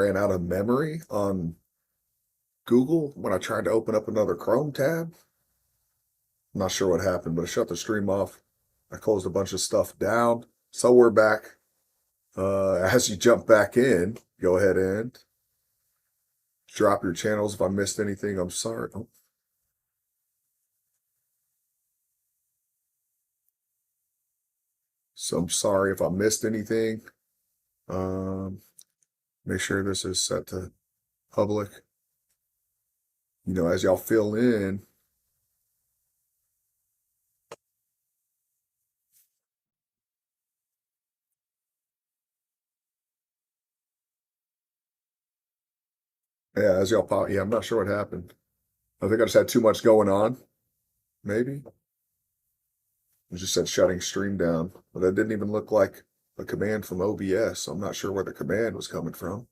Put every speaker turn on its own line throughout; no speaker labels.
ran out of memory on Google when I tried to open up another Chrome tab. I'm not sure what happened, but I shut the stream off. I closed a bunch of stuff down. So we're back. As you jump back in, go ahead and drop your channels. If I missed anything, I'm sorry. Oh. So I'm sorry if I missed anything. Make sure this is set to public. You know, as y'all fill in, yeah, as y'all pop, yeah, I'm not sure what happened. I think I just had too much going on, maybe. It just said shutting stream down, but that didn't even look like a command from OBS. So I'm not sure where the command was coming from.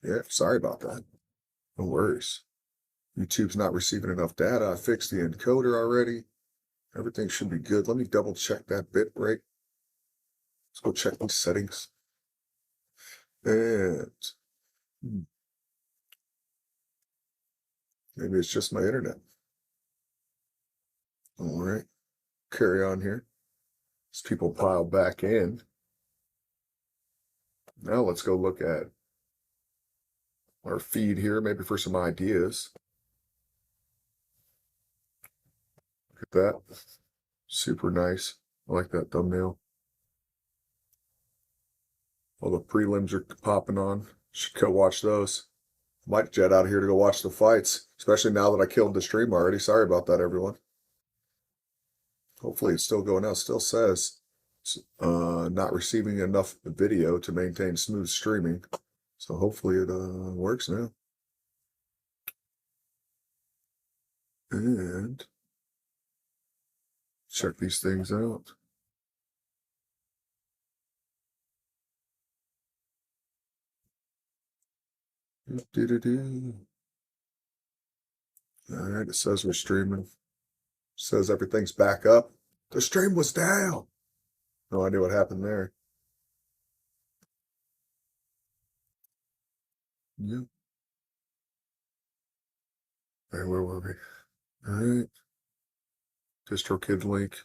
Yeah, sorry about that. No worries. YouTube's not receiving enough data. I fixed the encoder already. Everything should be good. Let me double check that bit rate. Let's go check these settings. And maybe it's just my internet. All right, carry on here. As people pile back in. Now let's go look at our feed here, maybe for some ideas. Look at that. Super nice. I like that thumbnail. All the prelims are popping on. Should go watch those. Might jet out of here to go watch the fights, especially now that I killed the stream already. Sorry about that, everyone. Hopefully it's still going out. Still says not receiving enough video to maintain smooth streaming. So hopefully it works now. And check these things out. All right, it says we're streaming. It says everything's back up. The stream was down. No idea what happened there. Yep. All right, where were we? All right. DistroKid link.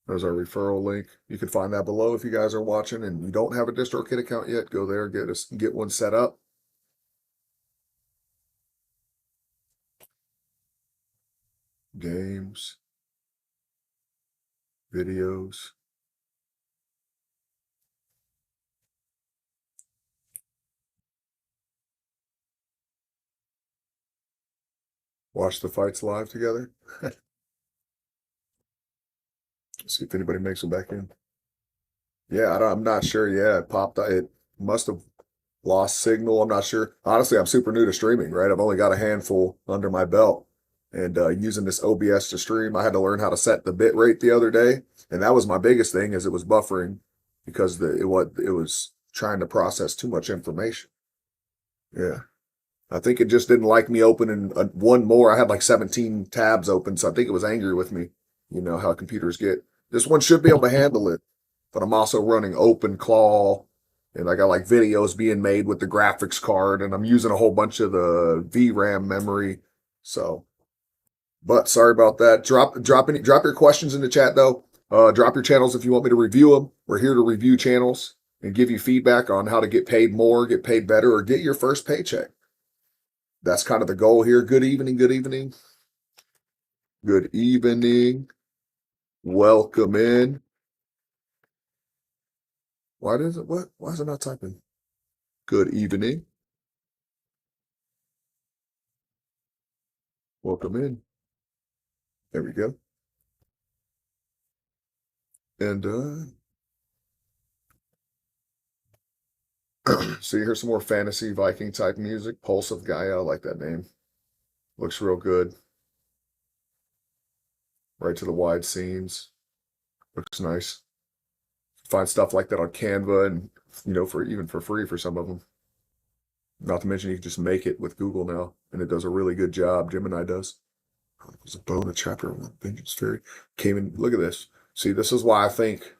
There's our referral link. You can find that below if you guys are watching and you don't have a DistroKid account yet. Go there, get one set up. Games, videos. Watch the fights live together. See if anybody makes it back in. Yeah, I'm not sure. Yeah, it popped. It must have lost signal. I'm not sure. Honestly, I'm super new to streaming, right? I've only got a handful under my belt. And using this OBS to stream, I had to learn how to set the bit rate the other day. And that was my biggest thing, is it was buffering because it was trying to process too much information. Yeah. I think it just didn't like me opening one more. I had like 17 tabs open, so I think it was angry with me. You know how computers get. This one should be able to handle it, but I'm also running OpenClaw, and I got like videos being made with the graphics card, and I'm using a whole bunch of the VRAM memory. So, but sorry about that. Drop your questions in the chat though. Drop your channels if you want me to review them. We're here to review channels and give you feedback on how to get paid more, get paid better, or get your first paycheck. That's kind of the goal here. Good evening, good evening. Good evening. Welcome in. Why is it not typing? Good evening. Welcome in. There we go. And so you hear some more fantasy Viking type music. Pulse of Gaia, I like that name. Looks real good. Right to the wide scenes. Looks nice. Find stuff like that on Canva, and even for free for some of them. Not to mention you can just make it with Google now, and it does a really good job. Gemini does. There's a bone, a chapter on Vengeance Fairy. Came in. Look at this. See, this is why I think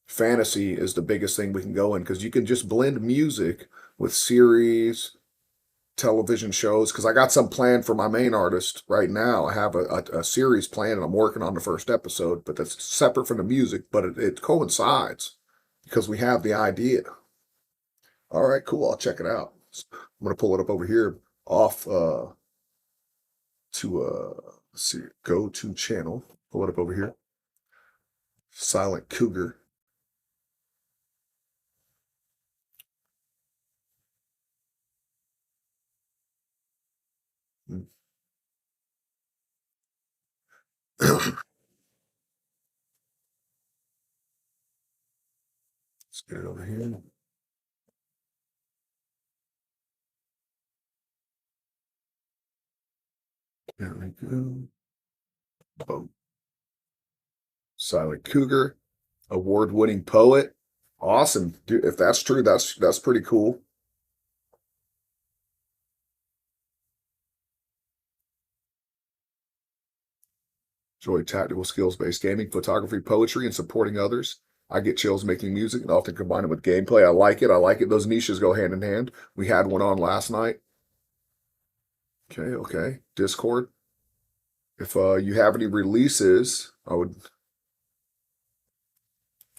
fantasy is the biggest thing we can go in, because you can just blend music with series, television shows. Because I got some planned for my main artist right now. I have a series planned, and I'm working on the first episode, but that's separate from the music, but it coincides because we have the idea. All right, cool. I'll check it out. I'm gonna pull it up over here off to let's see, go to channel. Pull it up over here. Silent Cougar. Let's get it over here. There we go. Boom. Silent Cougar, award-winning poet. Awesome. Dude, if that's true, that's pretty cool. Enjoy tactical skills-based gaming, photography, poetry, and supporting others. I get chills making music and often combine it with gameplay. I like it. I like it. Those niches go hand in hand. We had one on last night. Okay. Discord. If you have any releases,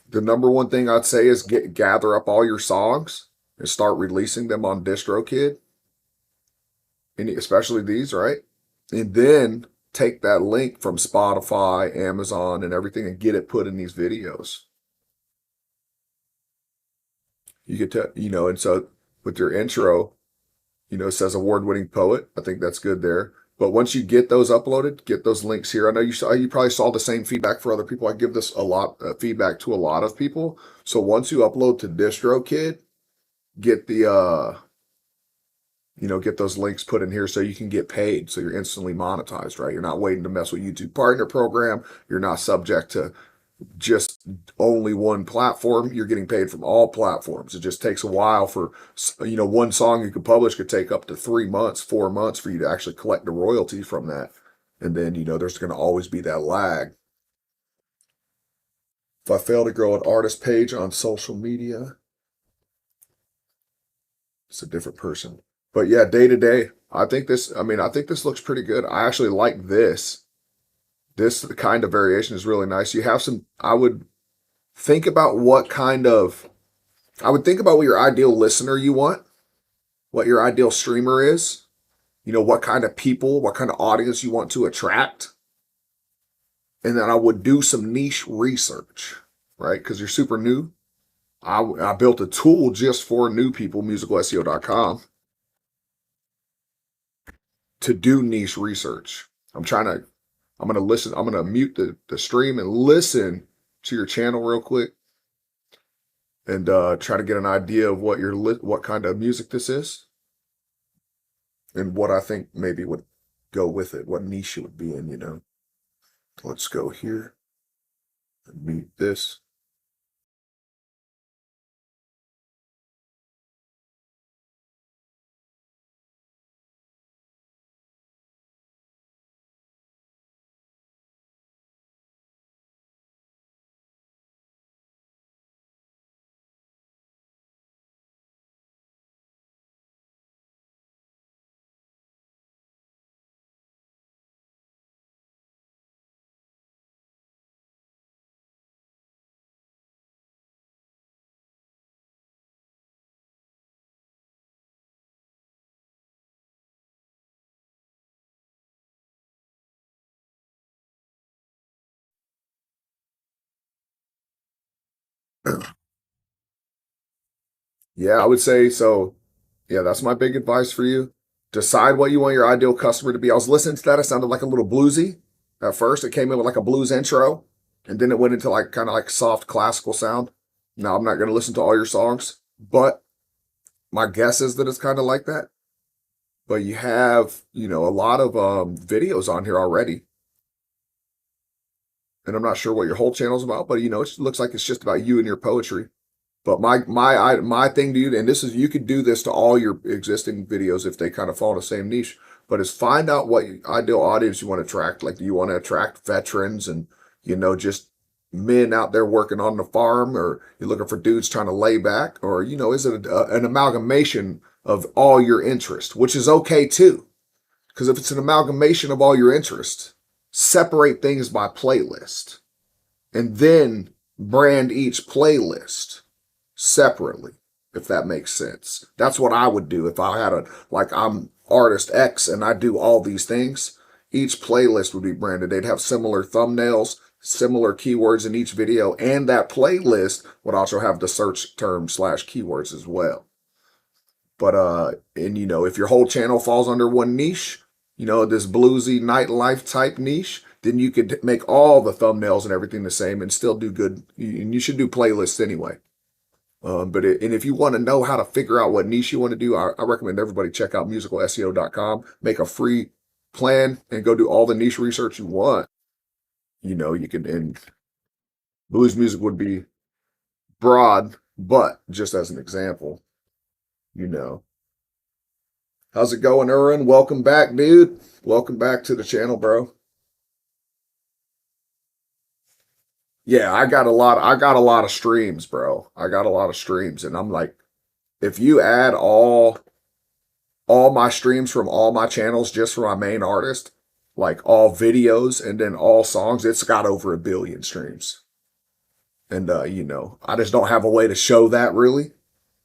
the number one thing I'd say is gather up all your songs and start releasing them on DistroKid, especially these, right? And then take that link from Spotify, Amazon, and everything and get it put in these videos. You get to, and so with your intro, it says award-winning poet. I think that's good there. But once you get those uploaded, get those links here. I know you probably saw the same feedback for other people. I give this a lot feedback to a lot of people. So once you upload to DistroKid, get the get those links put in here so you can get paid. So you're instantly monetized, right? You're not waiting to mess with YouTube Partner Program. You're not subject to just only one platform. You're getting paid from all platforms. It just takes a while for, one song you could publish could take up to 3 months, 4 months for you to actually collect the royalty from that. And then, there's going to always be that lag. If I fail to grow an artist page on social media, it's a different person. But yeah, day to day, I think this looks pretty good. I actually like this. This kind of variation is really nice. You have I would think about what your ideal listener you want, what your ideal streamer is, what kind of people, what kind of audience you want to attract. And then I would do some niche research, right? Because you're super new. I built a tool just for new people, musicalseo.com, to do niche research. I'm going to mute the stream and listen to your channel real quick and try to get an idea of what kind of music this is and what I think maybe would go with it, what niche it would be in. Let's go here and mute this. Yeah, I would say so. Yeah, that's my big advice for you. Decide what you want your ideal customer to be. I was listening to that. It sounded like a little bluesy at first. It came in with like a blues intro, and then it went into like kind of like soft classical sound. Now, I'm not going to listen to all your songs, but my guess is that it's kind of like that. But you have, a lot of videos on here already. And I'm not sure what your whole channel's about, but, it looks like it's just about you and your poetry. But my thing to you, and you could do this to all your existing videos if they kind of fall in the same niche, but is find out what ideal audience you want to attract. Like, do you want to attract veterans and, just men out there working on the farm, or you're looking for dudes trying to lay back, or, you know, is it an amalgamation of all your interests, which is okay too. Because if it's an amalgamation of all your interests, separate things by playlist and then brand each playlist separately, if that makes sense. That's what I would do if I had like I'm artist X and I do all these things. Each playlist would be branded. They'd have similar thumbnails, similar keywords in each video, and that playlist would also have the search term / keywords as well. But, and you know, if your whole channel falls under one niche, you know, this bluesy nightlife type niche, then you could make all the thumbnails and everything the same and still do good. And you should do playlists anyway. And if you want to know how to figure out what niche you want to do, I recommend everybody check out musicalseo.com, make a free plan and go do all the niche research you want. You know, you can, and blues music would be broad, but just as an example, you know. How's it going, Erwin? Welcome back, dude. Welcome back to the channel, bro. Yeah, I got a lot of streams, bro. I got a lot of streams, and I'm like, if you add all my streams from all my channels just for my main artist, like all videos and then all songs, it's got over 1 billion streams. And you know, I just don't have a way to show that really.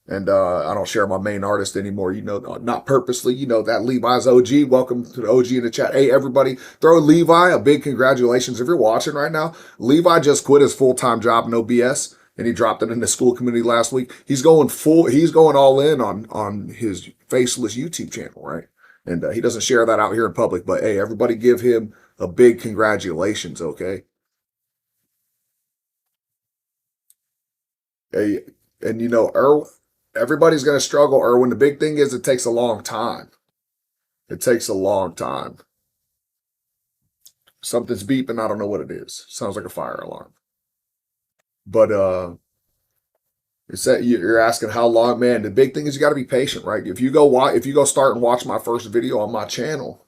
And I don't share my main artist anymore, you know, not purposely, you know, that Levi's OG. Welcome to the OG in the chat. Hey, everybody, throw Levi a big congratulations. If you're watching right now, Levi just quit his full-time job, no BS, and he dropped it in the school community last week. He's going all in on his faceless YouTube channel, right? And he doesn't share that out here in public, but hey, everybody give him a big congratulations, okay? Hey, and you know, everybody's going to struggle, Erwin. The big thing is it takes a long time. It takes a long time. Something's beeping. I don't know what it is. Sounds like a fire alarm. But it's that you're asking how long, man. The big thing is you got to be patient, right? If you go start and watch my first video on my channel,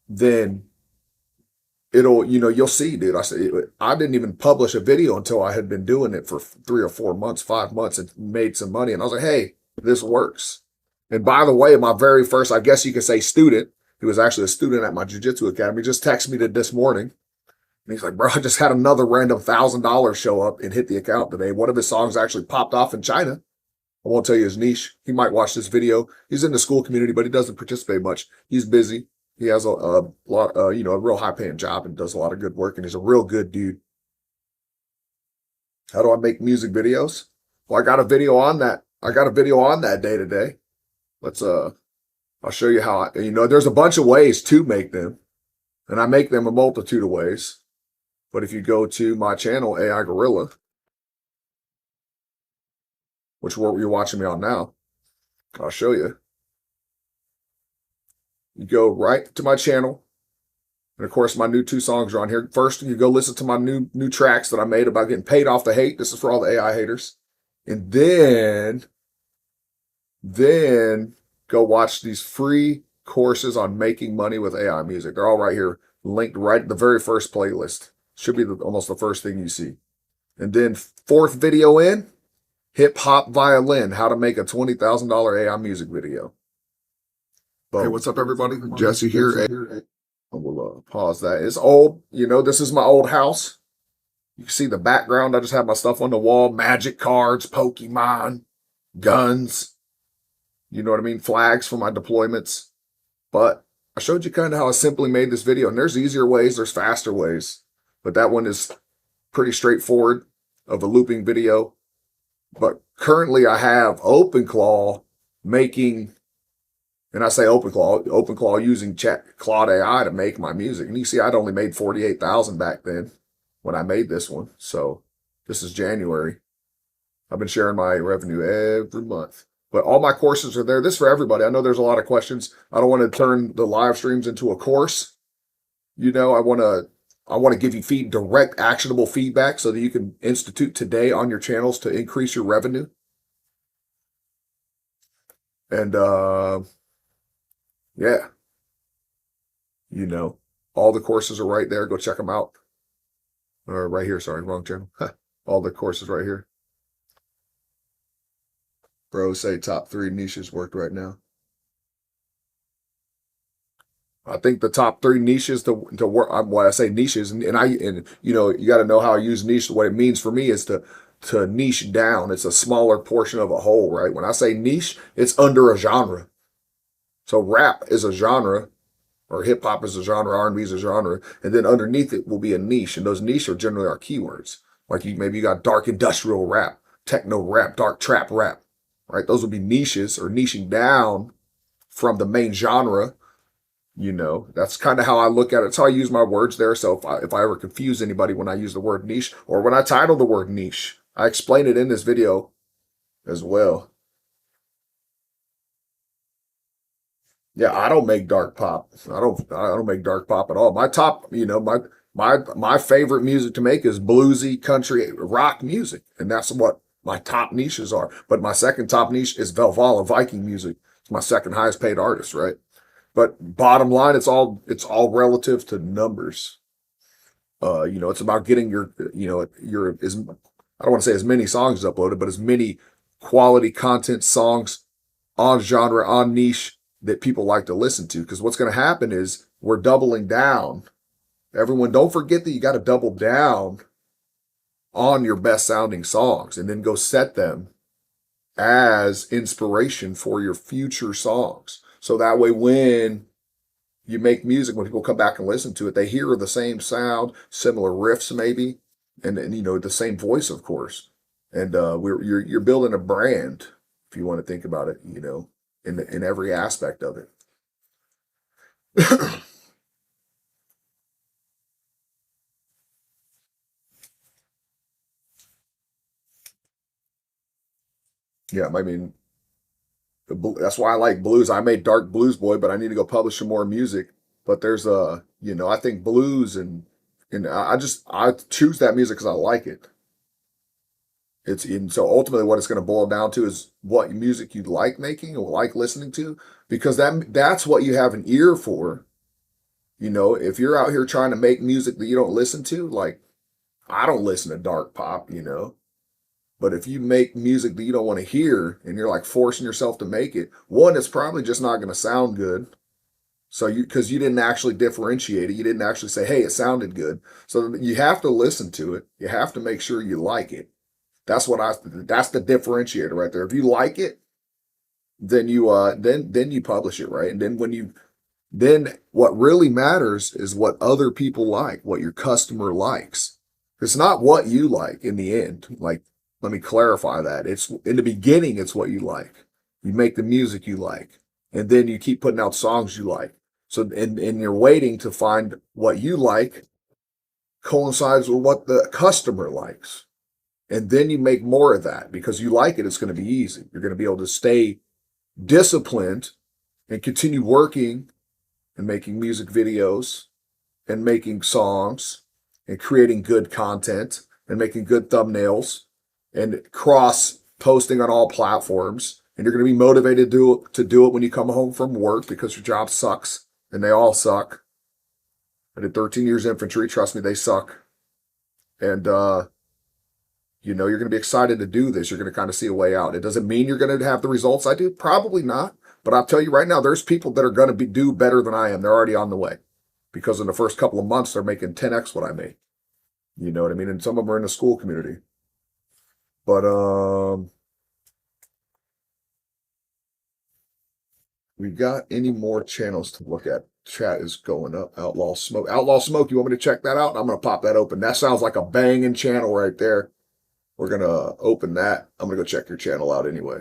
then it'll, you know, you'll see, dude. I didn't even publish a video until I had been doing it for 3 or 4 months, 5 months, and made some money. And I was like, hey, this works. And by the way, my very first, I guess you could say student, who was actually a student at my jiu-jitsu academy, just texted me this morning. And he's like, bro, I just had another random $1,000 show up and hit the account today. One of his songs actually popped off in China. I won't tell you his niche. He might watch this video. He's in the school community, but he doesn't participate much. He's busy. He has a lot, you know, a real high-paying job and does a lot of good work, and he's a real good dude. How do I make music videos? Well, I got a video on that. I got a video on that day today. Let's I'll show you how. You know, there's a bunch of ways to make them, and I make them a multitude of ways. But if you go to my channel, AI Gorilla, which you're watching me on now, I'll show you. You go right to my channel. And of course, my new 2 songs are on here. First, you go listen to my new tracks that I made about getting paid off the hate. This is for all the AI haters. And then go watch these free courses on making money with AI music. They're all right here, linked right at the very first playlist. Should be almost the first thing you see. And then 4th video in, hip hop violin, how to make a $20,000 AI music video. Hey, what's up, everybody? Jesse here. I will pause that. It's old. You know, this is my old house. You can see the background. I just have my stuff on the wall. Magic cards, Pokemon, guns. You know what I mean? Flags for my deployments. But I showed you kind of how I simply made this video. And there's easier ways. There's faster ways. But that one is pretty straightforward of a looping video. But currently I have OpenClaw making... And I say OpenClaw using Claude AI to make my music. And you see, I'd only made 48,000 back then when I made this one. So this is January. I've been sharing my revenue every month. But all my courses are there. This is for everybody. I know there's a lot of questions. I don't want to turn the live streams into a course. You know, I want to give you direct, actionable feedback so that you can institute today on your channels to increase your revenue. And yeah, you know, all the courses are right there. Go check them out. or right here. Sorry, wrong channel. All the courses right here. Bros say top 3 niches worked right now. I think the top 3 niches to work. When I say niches, and you know, you got to know how I use niche. What it means for me is to niche down. It's a smaller portion of a whole, right? When I say niche, it's under a genre. So rap is a genre, or hip hop is a genre, R&B is a genre, and then underneath it will be a niche, and those niche are generally our keywords. Like maybe you got dark industrial rap, techno rap, dark trap rap, right? Those would be niches or niching down from the main genre. You know, that's kind of how I look at it. It's how I use my words there. So if I ever confuse anybody when I use the word niche or when I title the word niche, I explain it in this video as well. Yeah, I don't make dark pop. I don't make dark pop at all. My top, you know, my favorite music to make is bluesy country rock music, and that's what my top niches are. But my second top niche is Valhalla Viking music. It's my second highest paid artist, right? But bottom line, it's all relative to numbers. You know, it's about getting your, you know, your is I don't want to say as many songs uploaded, but as many quality content songs on genre, on niche that people like to listen to. Because what's going to happen is we're doubling down. Everyone, don't forget that you got to double down on your best sounding songs and then go set them as inspiration for your future songs. So that way, when you make music, when people come back and listen to it, they hear the same sound, similar riffs maybe, and you know, the same voice, of course. And you're building a brand, if you want to think about it, you know, in every aspect of it. Yeah, I mean, that's why I like blues. I made Dark Blues Boy, but I need to go publish some more music. But there's you know, I think blues and I choose that music because I like it. So ultimately what it's going to boil down to is what music you like making or like listening to, because that's what you have an ear for. You know, if you're out here trying to make music that you don't listen to, like I don't listen to dark pop, you know. But if you make music that you don't want to hear and you're like forcing yourself to make it, one, it's probably just not going to sound good. So because you didn't actually differentiate it, you didn't actually say, hey, it sounded good. So you have to listen to it. You have to make sure you like it. That's the differentiator right there. If you like it, then you publish it, right? And then what really matters is what other people like, what your customer likes. It's not what you like in the end. Like, let me clarify that. It's in the beginning, it's what you like. You make the music you like, and then you keep putting out songs you like. So, and you're waiting to find what you like coincides with what the customer likes. And then you make more of that because you like it. It's going to be easy. You're going to be able to stay disciplined and continue working and making music videos and making songs and creating good content and making good thumbnails and cross posting on all platforms. And you're going to be motivated to do it when you come home from work because your job sucks and they all suck. I did 13 years infantry. Trust me, they suck. And, you know, you're going to be excited to do this. You're going to kind of see a way out. It doesn't mean you're going to have the results I do. Probably not. But I'll tell you right now, there's people that are going to do better than I am. They're already on the way because in the first couple of months, they're making 10x what I made. You know what I mean? And some of them are in the school community. But we got any more channels to look at? Chat is going up. Outlaw Smoke. Outlaw Smoke, you want me to check that out? I'm going to pop that open. That sounds like a banging channel right there. We're going to open that. I'm going to go check your channel out anyway.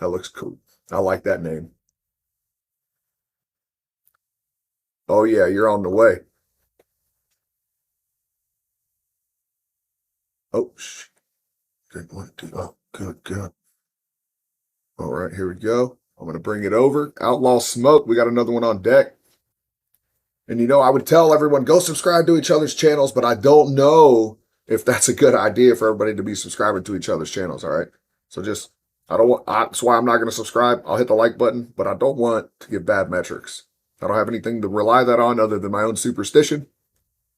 That looks cool. I like that name. Oh, yeah, you're on the way. Oh, didn't want to. Oh, good. All right, here we go. I'm going to bring it over. Outlaw Smoke. We got another one on deck. And, you know, I would tell everyone, go subscribe to each other's channels, but I don't know if that's a good idea for everybody to be subscribing to each other's channels, all right? So just, that's why I'm not going to subscribe. I'll hit the like button, but I don't want to give bad metrics. I don't have anything to rely that on other than my own superstition,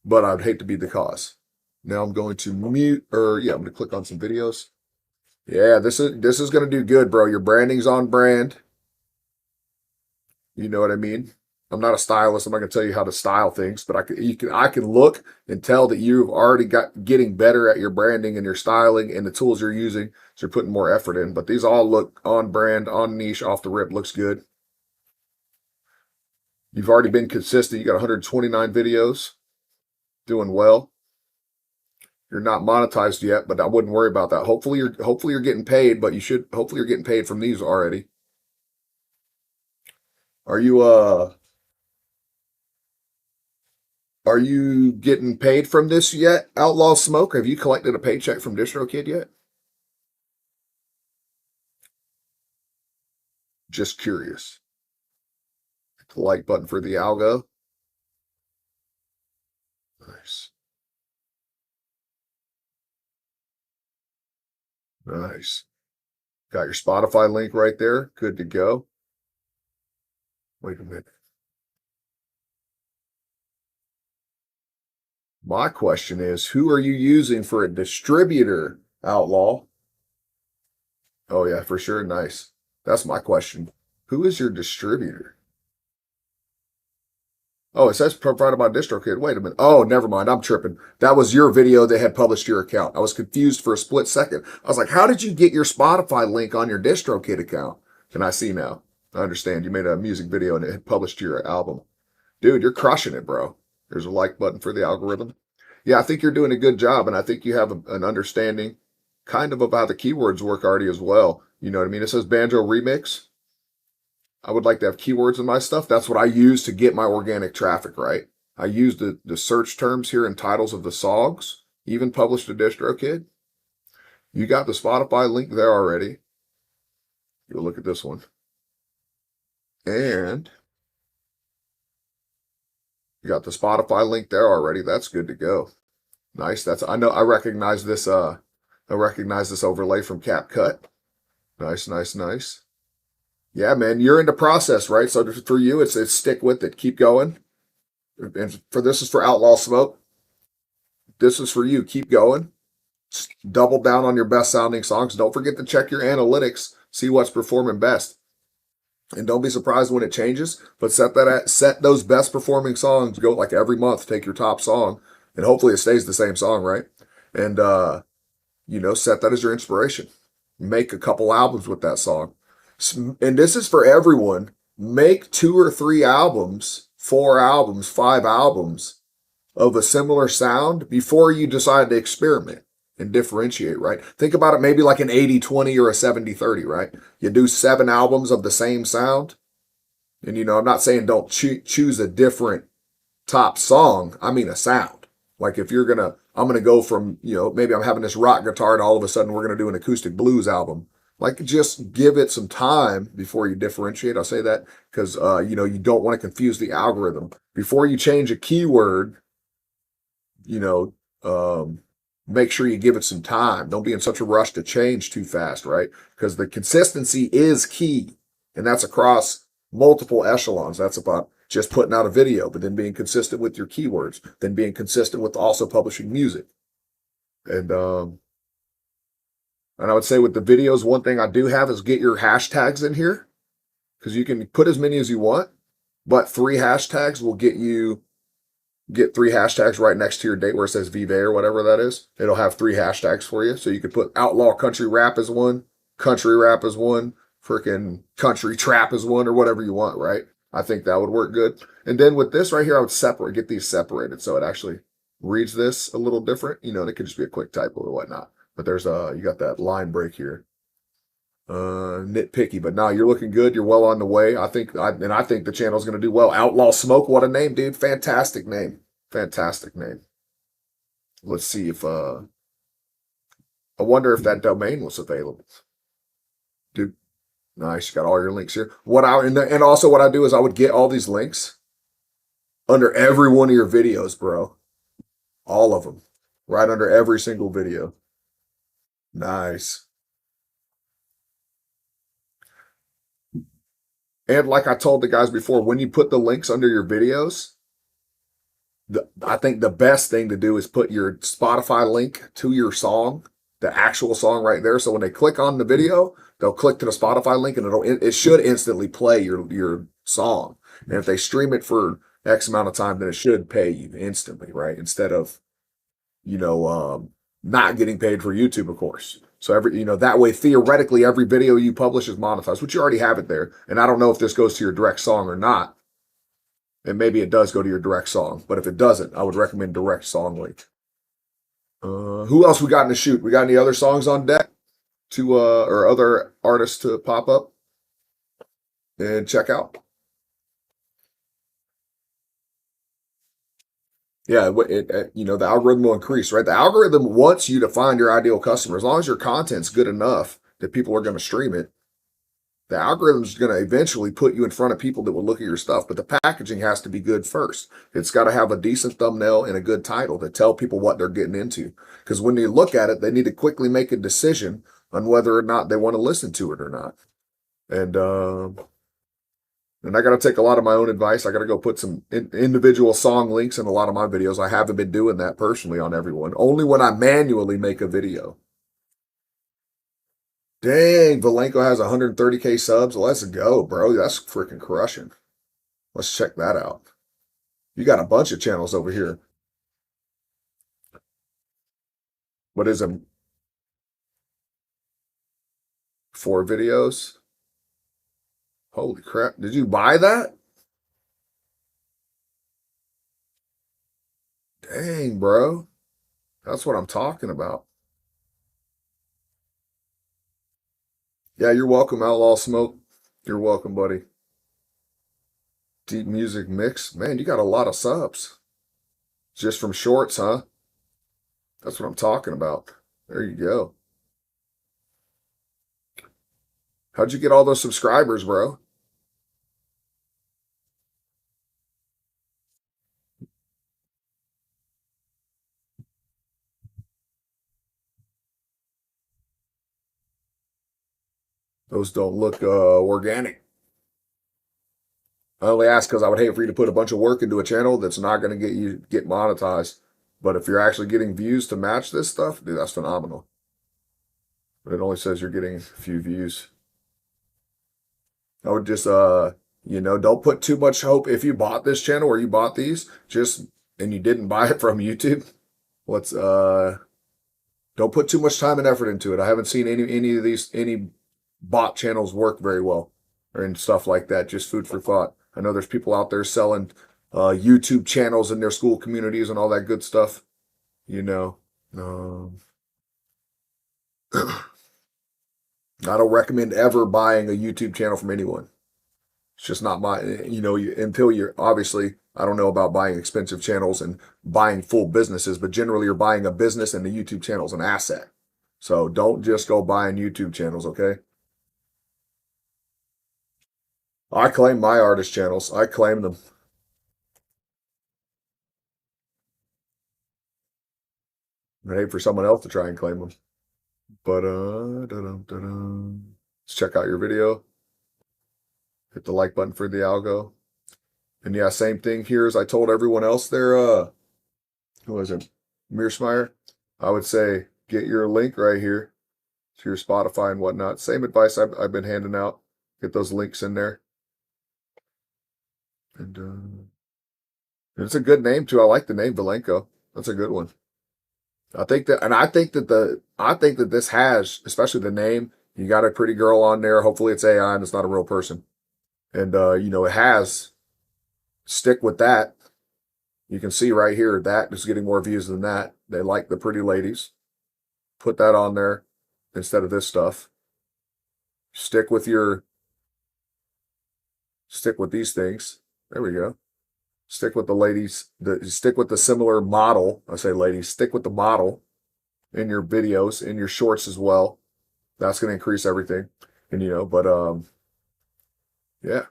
but I'd hate to be the cause. Now I'm going to mute, or yeah, I'm going to click on some videos. Yeah, this is going to do good, bro. Your branding's on brand. You know what I mean? I'm not a stylist. I'm not going to tell you how to style things, but I can look and tell that you've already got getting better at your branding and your styling and the tools you're using. So you're putting more effort in. But these all look on brand, on niche, off the rip. Looks good. You've already been consistent. You got 129 videos, doing well. You're not monetized yet, but I wouldn't worry about that. Hopefully you're getting paid, but hopefully you're getting paid from these already. Are you Are you getting paid from this yet, Outlaw Smoke? Have you collected a paycheck from DistroKid yet? Just curious. The like button for the algo. Nice. Nice. Got your Spotify link right there. Good to go. Wait a minute. My question is, who are you using for a distributor, Outlaw? Oh, yeah, for sure. Nice. That's my question. Who is your distributor? Oh, it says provided by DistroKid. Wait a minute. Oh, never mind. I'm tripping. That was your video that had published your account. I was confused for a split second. I was like, how did you get your Spotify link on your DistroKid account? Can I see now? I understand. You made a music video and it had published your album. Dude, you're crushing it, bro. There's a like button for the algorithm. Yeah, I think you're doing a good job. And I think you have an understanding kind of how the keywords work already as well. You know what I mean? It says banjo remix. I would like to have keywords in my stuff. That's what I use to get my organic traffic, right? I use the search terms here and titles of the songs, even published to DistroKid. You got the Spotify link there already. Go look at this one. And you got the Spotify link there already. That's good to go. Nice. I recognize this overlay from CapCut. Nice, nice, nice. Yeah, man, you're in the process, right? So for you, it's stick with it. Keep going. And this is for Outlaw Smoke. This is for you. Keep going. Double down on your best sounding songs. Don't forget to check your analytics. See what's performing best. And don't be surprised when it changes. But set those best performing songs. Go like every month. Take your top song, and hopefully it stays the same song, right? And set that as your inspiration. Make a couple albums with that song. And this is for everyone. Make 2 or 3 albums, 4 albums, 5 albums of a similar sound before you decide to experiment and differentiate, right? Think about it maybe like an 80-20 or a 70-30, right? You do 7 albums of the same sound. And, I'm not saying don't choose a different top song. I mean a sound. Like if I'm going to go from, maybe I'm having this rock guitar and all of a sudden we're going to do an acoustic blues album. Like just give it some time before you differentiate. I'll say that because, you don't want to confuse the algorithm. Before you change a keyword, make sure you give it some time. Don't be in such a rush to change too fast, right? Because the consistency is key. And that's across multiple echelons. That's about just putting out a video, but then being consistent with your keywords, then being consistent with also publishing music. And I would say with the videos, one thing I do have is get your hashtags in here because you can put as many as you want, but 3 hashtags will get 3 hashtags right next to your date where it says Vive or whatever that is. It'll have 3 hashtags for you. So you could put outlaw country rap as one, country rap as one, freaking country trap as one, or whatever you want, right? I think that would work good. And then with this right here, I would get these separated so it actually reads this a little different. It could just be a quick typo or whatnot. But there's you got that line break here. Nitpicky, but now you're looking good. You're well on the way. I think the channel's going to do well. Outlaw Smoke, what a name, dude. Fantastic name. Fantastic name. Let's see if I wonder if that domain was available. Dude, nice. You got all your links here. And also what I do is I would get all these links under every one of your videos, bro. All of them. Right under every single video. Nice. And like I told the guys before, when you put the links under your videos, I think the best thing to do is put your Spotify link to your song, the actual song right there. So when they click on the video, they'll click to the Spotify link and it should instantly play your song. And if they stream it for X amount of time, then it should pay you instantly, right? Instead of, you know, not getting paid for YouTube, of course. So that way, theoretically, every video you publish is monetized, which you already have it there. And I don't know if this goes to your direct song or not. And maybe it does go to your direct song, but if it doesn't, I would recommend direct song link. Who else we got in the shoot? We got any other songs on deck or other artists to pop up and check out? Yeah, the algorithm will increase, right? The algorithm wants you to find your ideal customer. As long as your content's good enough that people are going to stream it, the algorithm is going to eventually put you in front of people that will look at your stuff. But the packaging has to be good first. It's got to have a decent thumbnail and a good title to tell people what they're getting into. Because when they look at it, they need to quickly make a decision on whether or not they want to listen to it or not. And I got to take a lot of my own advice. I got to go put some individual song links in a lot of my videos. I haven't been doing that personally on everyone. Only when I manually make a video. Dang, Valenko has 130K subs. Let's go, bro. That's freaking crushing. Let's check that out. You got a bunch of channels over here. What is them? 4 videos? Holy crap. Did you buy that? Dang, bro. That's what I'm talking about. Yeah, you're welcome, Outlaw Smoke. You're welcome, buddy. Deep Music Mix. Man, you got a lot of subs. Just from shorts, huh? That's what I'm talking about. There you go. How'd you get all those subscribers, bro? Those don't look organic. I only ask because I would hate for you to put a bunch of work into a channel that's not going to get monetized. But if you're actually getting views to match this stuff, dude, that's phenomenal. But it only says you're getting a few views. I would just, don't put too much hope. If you bought this channel or you bought these, and you didn't buy it from YouTube, don't put too much time and effort into it. I haven't seen any bot channels work very well and stuff like that. Just food for thought. I know there's people out there selling YouTube channels in their school communities and all that good stuff. I don't recommend ever buying a YouTube channel from anyone. It's just not until you're obviously, I don't know about buying expensive channels and buying full businesses, but generally you're buying a business and the YouTube channel is an asset. So don't just go buying YouTube channels, okay? I claim my artist channels. I claim them. I hate for someone else to try and claim them. But let's check out your video. Hit the like button for the algo. And yeah, same thing here as I told everyone else there. Who was it? Mearsmeyer. I would say get your link right here to your Spotify and whatnot. Same advice I've been handing out. Get those links in there. And it's a good name too. I like the name Valenko. That's a good one. I think that this has, especially the name, you got a pretty girl on there. Hopefully it's AI and it's not a real person. And it has, stick with that. You can see right here that is getting more views than that. They like the pretty ladies. Put that on there instead of this stuff. Stick with these things. There we go. Stick with the ladies. Stick with the similar model. I say ladies, stick with the model in your videos, in your shorts as well. That's going to increase everything. And yeah,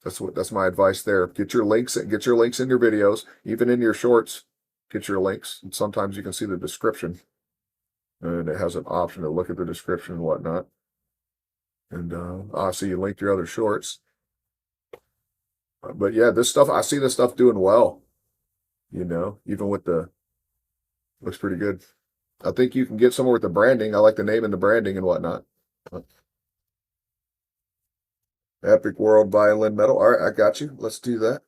that's my advice there. Get your links in your videos, even in your shorts. Get your links. And sometimes you can see the description, and it has an option to look at the description and whatnot. And obviously you link your other shorts. But yeah, this stuff, I see this stuff doing well. even with looks pretty good. I think you can get somewhere with the branding. I like the name and the branding and whatnot. Epic World Violin Metal. All right, I got you. Let's do that.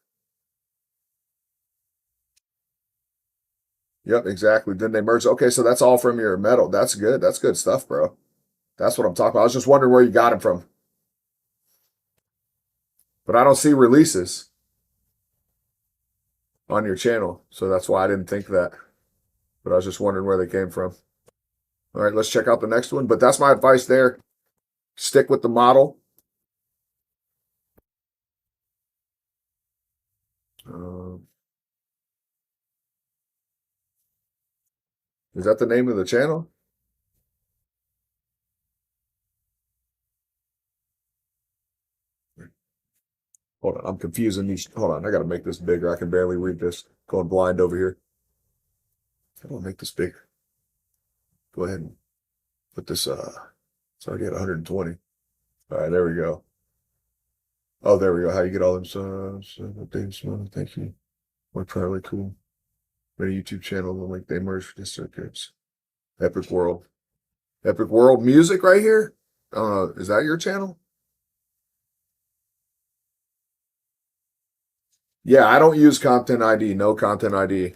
Yep, exactly. Then they merge. Okay, so that's all from your metal. That's good. That's good stuff, bro. That's what I'm talking about. I was just wondering where you got them from, but I don't see releases on your channel, so that's why I didn't think that. But I was just wondering where they came from. All right, let's check out the next one. But that's my advice there. Stick with the model. Is that the name of the channel? Hold on, I'm confusing these. Hold on, I got to make this bigger. I can barely read this. Going blind over here. How do I make this bigger? Go ahead and put this. It's already at 120. All right, there we go. Oh, there we go. How you get all them subs? Thank you. We're probably cool. Made a YouTube channel. The link they merged for DistroKid. Epic World. Epic World Music right here. Is that your channel? Yeah, I don't use Content ID. No Content ID.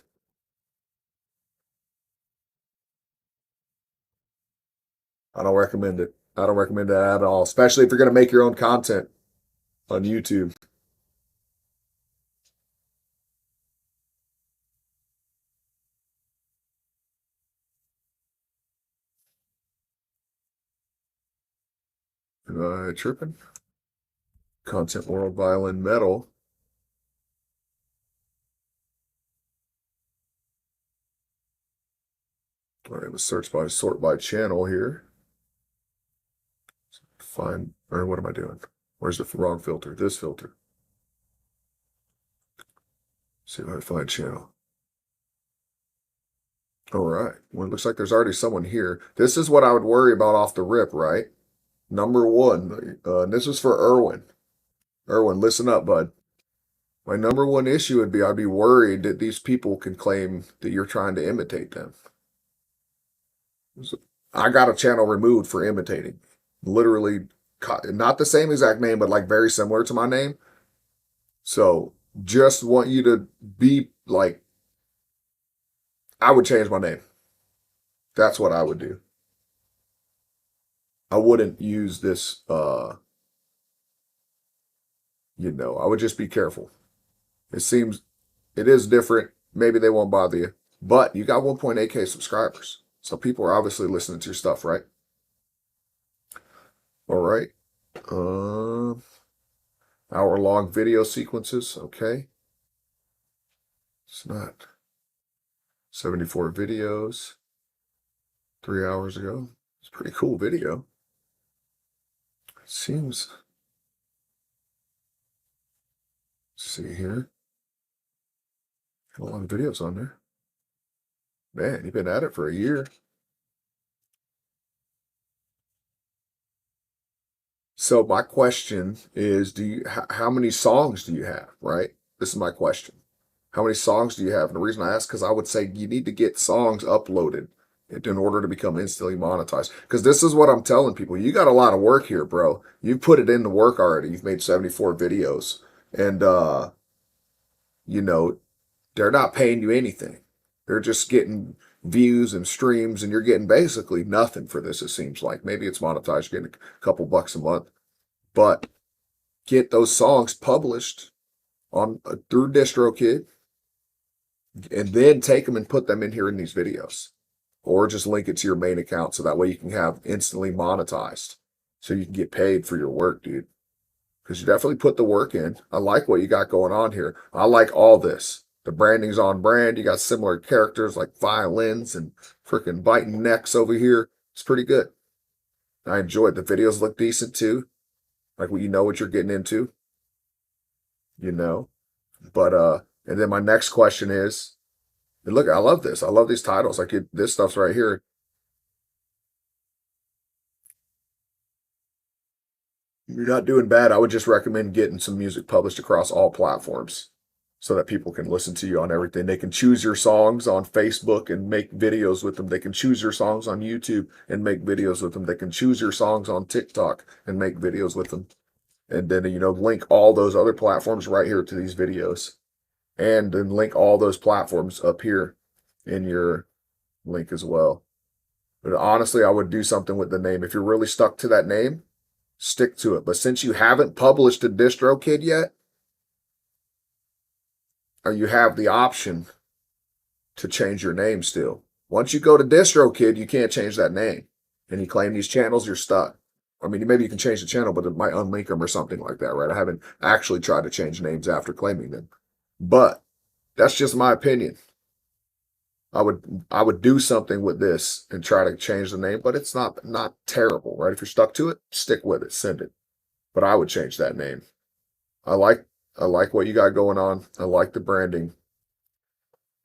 I don't recommend it. I don't recommend that at all, especially if you're going to make your own content on YouTube. Tripping. Content World Violin Metal. All right, let's sort by channel here. Find, or what am I doing? Where's the wrong filter? This filter. See if I find channel. All right. Well, it looks like there's already someone here. This is what I would worry about off the rip, right? Number one. This is for Erwin. Erwin, listen up, bud. My number one issue would be I'd be worried that these people can claim that you're trying to imitate them. I got a channel removed for imitating. Literally, not the same exact name, but like very similar to my name. So just want you to be like, I would change my name. That's what I would do. I wouldn't use this, I would just be careful. It is different. Maybe they won't bother you, but you got 1.8K subscribers. So people are obviously listening to your stuff, right? All right. Hour-long video sequences. Okay. It's not 74 videos 3 hours ago. It's a pretty cool video. It seems. Let's see here. Got a lot of videos on there. Man, you've been at it for a year. So my question is, how many songs do you have, right? This is my question. How many songs do you have? And the reason I ask, because I would say you need to get songs uploaded in order to become instantly monetized. Because this is what I'm telling people. You got a lot of work here, bro. You've put it into work already. You've made 74 videos. And, they're not paying you anything. They're just getting views and streams, and you're getting basically nothing for this, it seems like. Maybe it's monetized, you're getting a couple bucks a month. But get those songs published on through DistroKid, and then take them and put them in here in these videos, or just link it to your main account so that way you can have instantly monetized, so you can get paid for your work, dude. Because you definitely put the work in. I like what you got going on here. I like all this. The branding's on brand. You got similar characters like violins and freaking biting necks over here. It's pretty good. I enjoy it. The videos look decent too. Like you know what you're getting into. But and then my next question is, and look, I love this. I love these titles. Like this stuff's right here. You're not doing bad. I would just recommend getting some music published across all platforms. so that people can listen to you on everything. They can choose your songs on Facebook and make videos with them. They can choose your songs on YouTube and make videos with them. They can choose your songs on TikTok and make videos with them. And then, link all those other platforms right here to these videos. And then link all those platforms up here in your link as well. But honestly, I would do something with the name. If you're really stuck to that name, stick to it. But since you haven't published a DistroKid yet, or you have the option to change your name still. Once you go to DistroKid, you can't change that name. And you claim these channels, you're stuck. I mean, maybe you can change the channel, but it might unlink them or something like that, right? I haven't actually tried to change names after claiming them. But that's just my opinion. I would do something with this and try to change the name, but it's not terrible, right? If you're stuck to it, stick with it, send it. But I would change that name. I like what you got going on. I like the branding.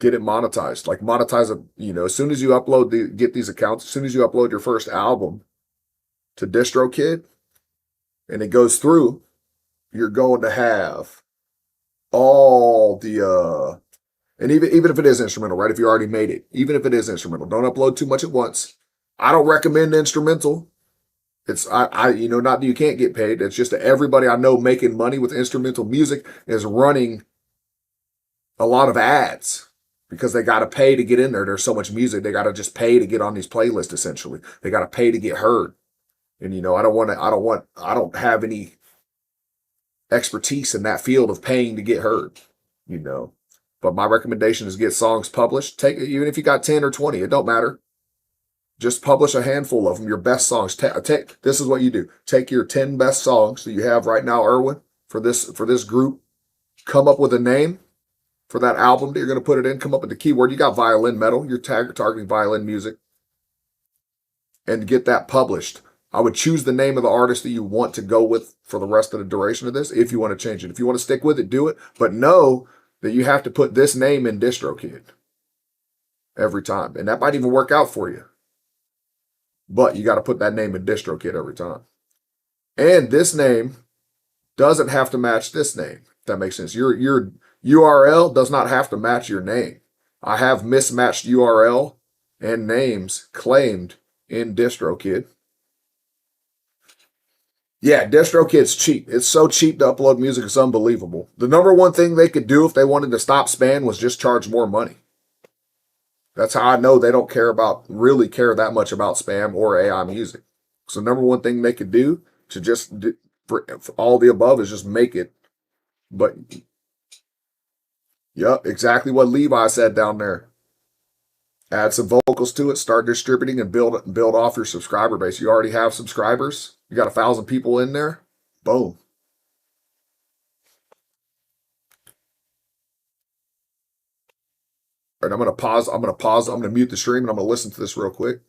Get it monetized. Like monetize it, as soon as you get these accounts, as soon as you upload your first album to DistroKid and it goes through, you're going to have all the and even if it is instrumental, right? If you already made it, even if it is instrumental, don't upload too much at once. I don't recommend instrumental. It's not that you can't get paid. It's just that everybody I know making money with instrumental music is running a lot of ads because they got to pay to get in there. There's so much music. They got to just pay to get on these playlists, essentially. They got to pay to get heard. And, I don't have any expertise in that field of paying to get heard, But my recommendation is get songs published. Even if you got 10 or 20, it don't matter. Just publish a handful of them, your best songs. This is what you do. Take your 10 best songs that you have right now, Erwin, for this group. Come up with a name for that album that you're going to put it in. Come up with the keyword. You got violin metal. You're targeting violin music. And get that published. I would choose the name of the artist that you want to go with for the rest of the duration of this if you want to change it. If you want to stick with it, do it. But know that you have to put this name in DistroKid every time. And that might even work out for you. But you got to put that name in DistroKid every time. And this name doesn't have to match this name, if that makes sense. Your URL does not have to match your name. I have mismatched URL and names claimed in DistroKid. Yeah, DistroKid's cheap. It's so cheap to upload music, it's unbelievable. The number one thing they could do if they wanted to stop spam was just charge more money. That's how I know they don't really care that much about spam or AI music. So number one thing they could do to just for all the above is just make it. But yep, exactly what Levi said down there. Add some vocals to it, start distributing, and build off your subscriber base. You already have subscribers. You got 1,000 people in there. Boom. All right, I'm going to pause. I'm going to mute the stream, and I'm going to listen to this real quick.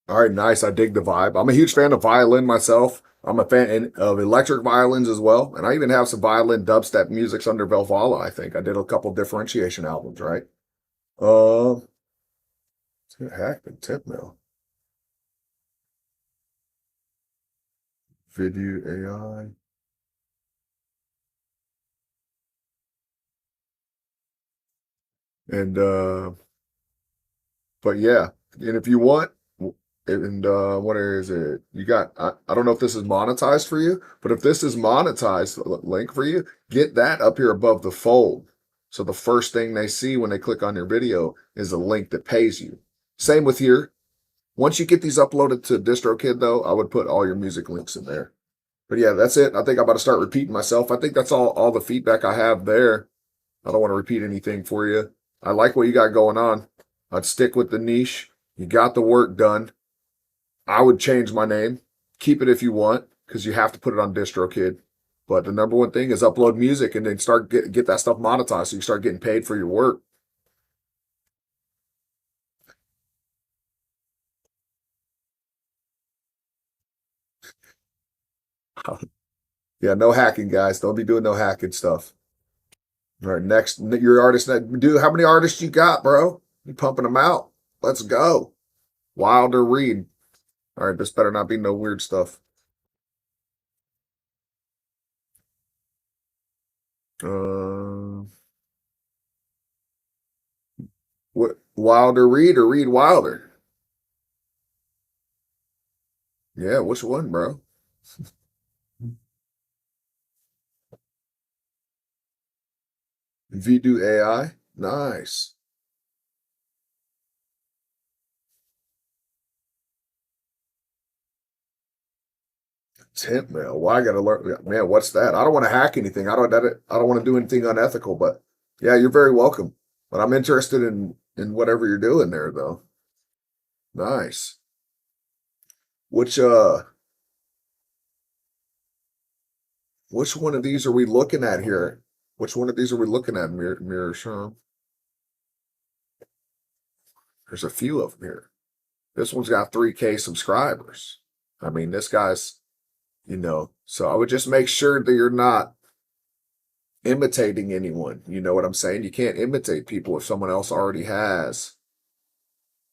All right, nice. I dig the vibe. I'm a huge fan of violin myself. I'm a fan of electric violins as well. And I even have some violin dubstep musics under Velvala, I think. I did a couple differentiation albums, right? What happened? Tip mill. vidIQ AI. And but yeah, and if you want, and what area is it? You got, I don't know if this is monetized for you, but if this is monetized link for you, get that up here above the fold. So the first thing they see when they click on your video is a link that pays you. Same with here. Once you get these uploaded to DistroKid though, I would put all your music links in there. But yeah, that's it. I think I'm about to start repeating myself. I think that's all the feedback I have there. I don't want to repeat anything for you. I like what you got going on. I'd stick with the niche. You got the work done. I would change my name. Keep it if you want, because you have to put it on DistroKid. But the number one thing is upload music and then start get that stuff monetized so you start getting paid for your work. Yeah, no hacking, guys. Don't be doing no hacking stuff. All right, next, your artist. Dude, how many artists you got, bro? You pumping them out? Let's go. Wilder Reed. All right, this better not be no weird stuff. What, Wilder Reed or Reed Wilder? Yeah, which one, bro? vidIQ AI. Nice. Temp mail. Well, I gotta learn. Man, what's that? I don't want to hack anything. I don't want to do anything unethical. But yeah, you're very welcome. But I'm interested in whatever you're doing there, though. Nice. Which which one of these are we looking at here? Which one of these are we looking at, Mirror Sean? There's a few of them here. This one's got 3K subscribers. I mean, this guy's, so I would just make sure that you're not imitating anyone. You know what I'm saying? You can't imitate people if someone else already has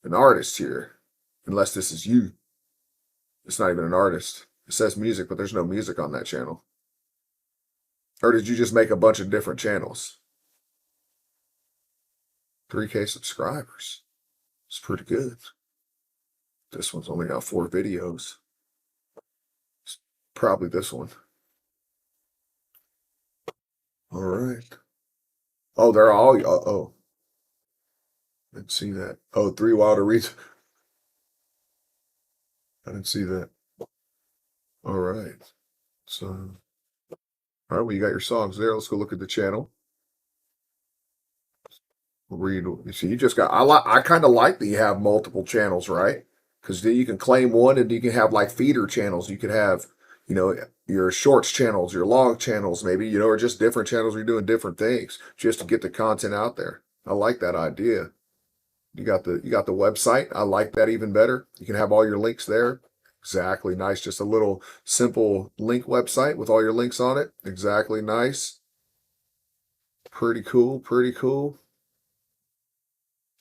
an artist here, unless this is you. It's not even an artist. It says music, but there's no music on that channel. Or did you just make a bunch of different channels? 3K subscribers. It's pretty good. This one's only got 4 videos. It's probably this one. All right. Oh, they're all, oh. Didn't see that. Oh, 3 Wilder Reeds. I didn't see that. All right. So, all right, well, you got your songs there. Let's go look at the channel. Read. You see, you just got. I kind of like that you have multiple channels, right? Because then you can claim one, and you can have like feeder channels. You could have, your shorts channels, your long channels, maybe, or just different channels where you're doing different things just to get the content out there. I like that idea. You got the website. I like that even better. You can have all your links there. Exactly. Nice. Just a little simple link website with all your links on it. Exactly. Nice. Pretty cool. Pretty cool.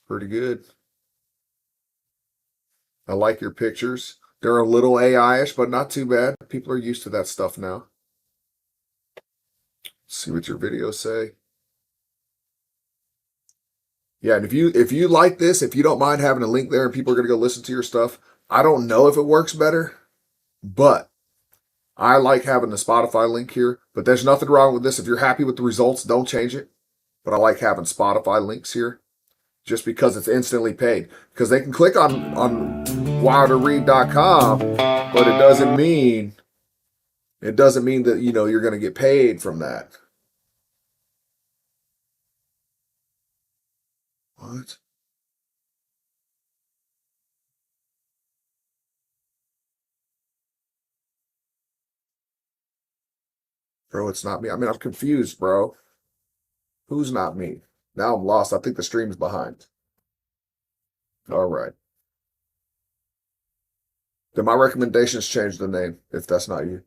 Pretty good. I like your pictures. They're a little AI-ish, but not too bad. People are used to that stuff now. Let's see what your videos say. Yeah, and if you like this, if you don't mind having a link there and people are going to go listen to your stuff, I don't know if it works better, but I like having the Spotify link here. But there's nothing wrong with this. If you're happy with the results, don't change it. But I like having Spotify links here just because it's instantly paid. Because they can click on wilderreed.com, but it doesn't mean that you're going to get paid from that. What? Bro, it's not me. I mean, I'm confused, bro. Who's not me? Now I'm lost. I think the stream's behind. All right. Then my recommendations change the name if that's not you.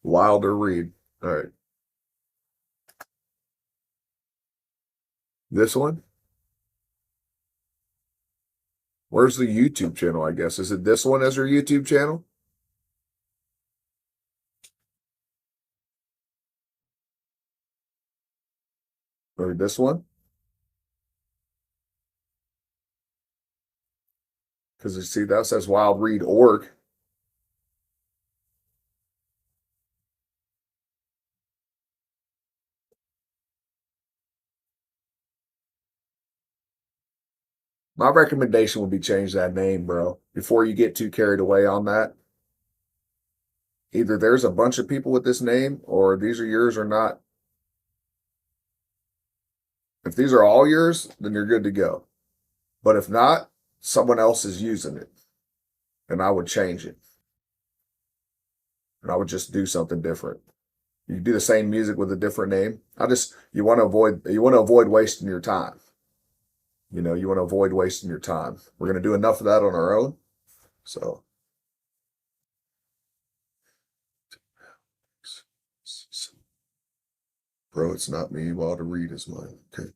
Wilder Reed. All right. This one? Where's the YouTube channel, I guess? Is it this one as your YouTube channel? Or this one? Because you see, that says Wild Read Org. My recommendation would be change that name, bro. Before you get too carried away on that. Either there's a bunch of people with this name, or these are yours or not. If these are all yours, then you're good to go. But if not, someone else is using it. And I would change it. And I would just do something different. You do the same music with a different name. You want to avoid wasting your time. You know, you want to avoid wasting your time. We're going to do enough of that on our own. So, bro, it's not me. Wild to read is mine. Okay.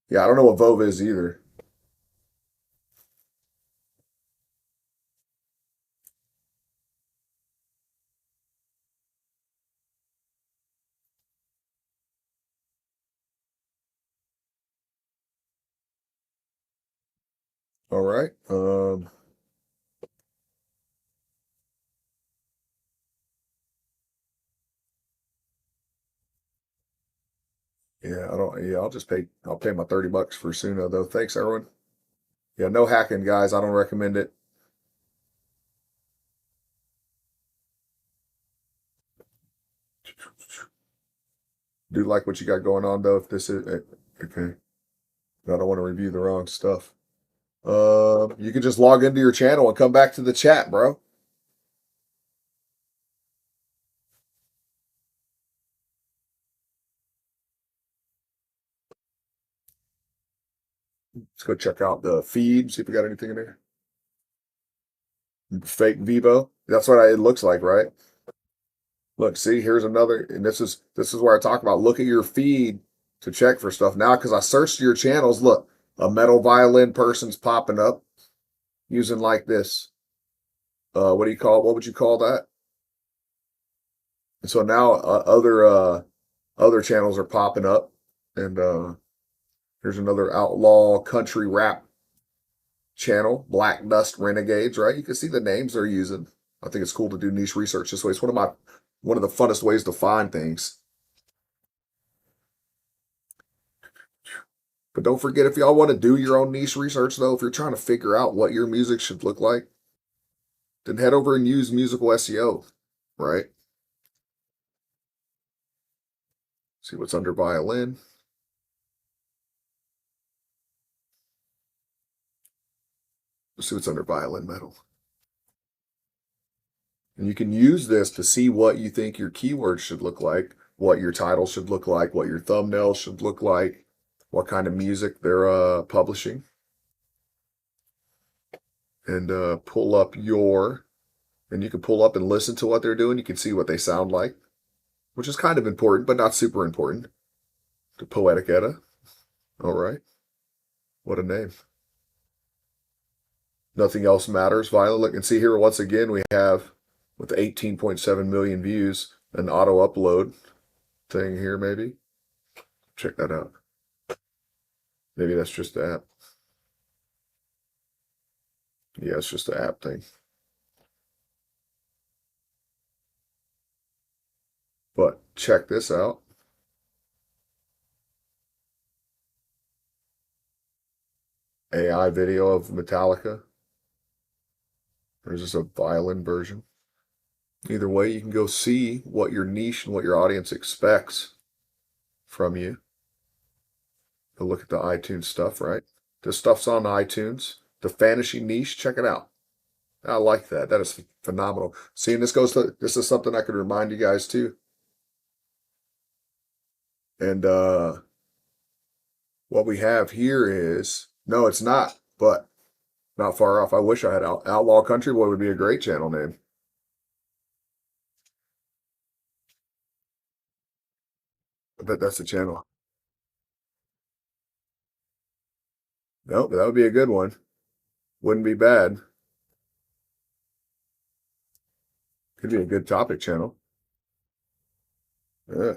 Yeah, I don't know what Vova is either. All right. Yeah, I don't. Yeah, I'll pay my $30 for Suno though. Thanks, everyone. Yeah, no hacking, guys. I don't recommend it. Do like what you got going on though. If this is okay, I don't want to review the wrong stuff. You can just log into your channel and come back to the chat, bro. Let's go check out the feed. See if we got anything in there. Fake Vivo. That's what it looks like, right? Look, see, here's another, and this is where I talk about look at your feed to check for stuff. Now, because I searched your channels, look, a metal violin person's popping up using like this. What would you call that? And so now other channels are popping up, and here's another outlaw country rap channel, Black Dust Renegades. Right? You can see the names they're using. I think it's cool to do niche research this way. It's one of the funnest ways to find things. But don't forget, if y'all want to do your own niche research, though, if you're trying to figure out what your music should look like, then head over and use musical SEO, right? See what's under violin. Let's see what's under violin metal. And you can use this to see what you think your keywords should look like, what your title should look like, what your thumbnail should look like, what kind of music they're publishing. And and you can pull up and listen to what they're doing. You can see what they sound like, which is kind of important, but not super important. To Poetic Edda. All right. What a name. Nothing else matters. Violin. Look and see here once again we have with 18.7 million views an auto upload thing here maybe. Check that out. Maybe that's just the app. Yeah, it's just the app thing. But check this out. AI video of Metallica. There's just a violin version. Either way, you can go see what your niche and what your audience expects from you. Go look at the iTunes stuff, right? This stuff's on iTunes. The fantasy niche, check it out. I like that. That is phenomenal. See, and this is something I could remind you guys too. And what we have here is, no, it's not, but not far off. I wish I had Outlaw Country Boy would be a great channel name. I bet that's the channel. Nope, that would be a good one. Wouldn't be bad. Could be a good topic channel. Yeah.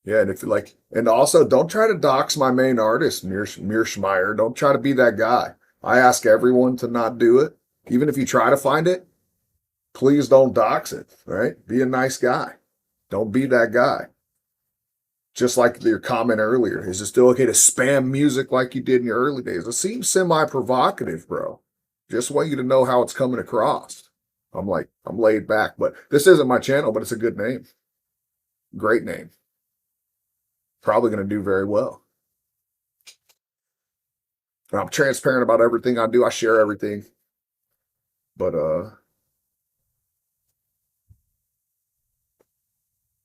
Yeah, and if you like, and also don't try to dox my main artist, Mearschmeyer. Don't try to be that guy. I ask everyone to not do it. Even if you try to find it, please don't dox it, right? Be a nice guy. Don't be that guy. Just like your comment earlier, is it still okay to spam music like you did in your early days? It seems semi-provocative, bro. Just want you to know how it's coming across. I'm laid back, but this isn't my channel, but it's a good name. Great name. Probably going to do very well. And I'm transparent about everything I do. I share everything. But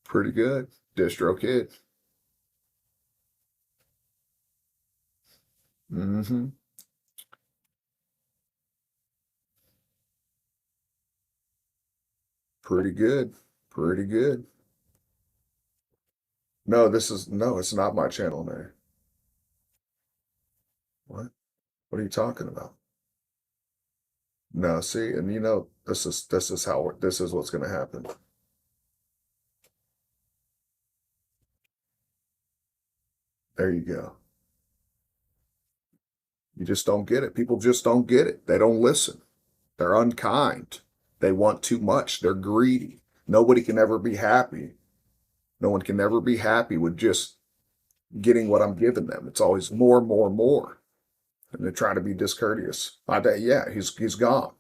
pretty good. DistroKid. Mm-hmm. Pretty good. Pretty good. No, it's not my channel name. What? What are you talking about? No, see, and you know, this is what's gonna happen. There you go. You just don't get it. People just don't get it. They don't listen. They're unkind. They want too much. They're greedy. Nobody can ever be happy. No one can ever be happy with just getting what I'm giving them. It's always more, more, more. And they're trying to be discourteous. Yeah, he's gone.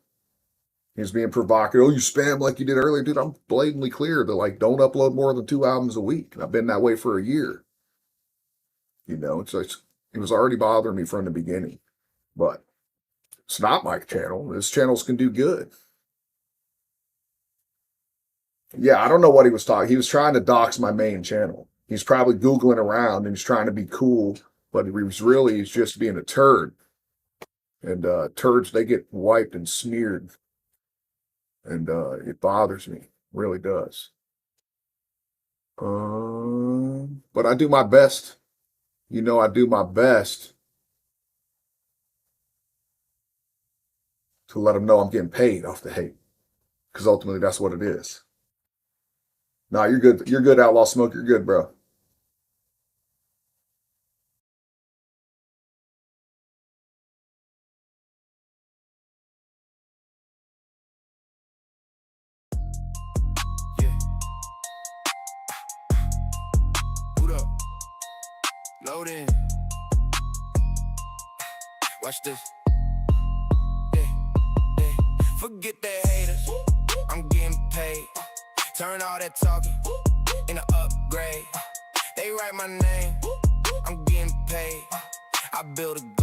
He's being provocative. Oh, you spam like you did earlier. Dude, I'm blatantly clear that, like, don't upload more than 2 albums a week. And I've been that way for a year. You know, it was already bothering me from the beginning. But it's not my channel. His channels can do good. Yeah, I don't know what he was talking. He was trying to dox my main channel. He's probably Googling around and he's trying to be cool, but he's just being a turd. And turds, they get wiped and smeared. And it bothers me. Really does. But I do my best. You know, I do my best to let them know I'm getting paid off the hate. Because ultimately, that's what it is. Nah, you're good. You're good, Outlaw Smoke. You're good, bro.
Yeah. Boot up. Load in. Watch this. Yeah. Yeah. Forget the haters. I'm getting paid. Turn all that talking into upgrade. They write my name. I'm getting paid. I build a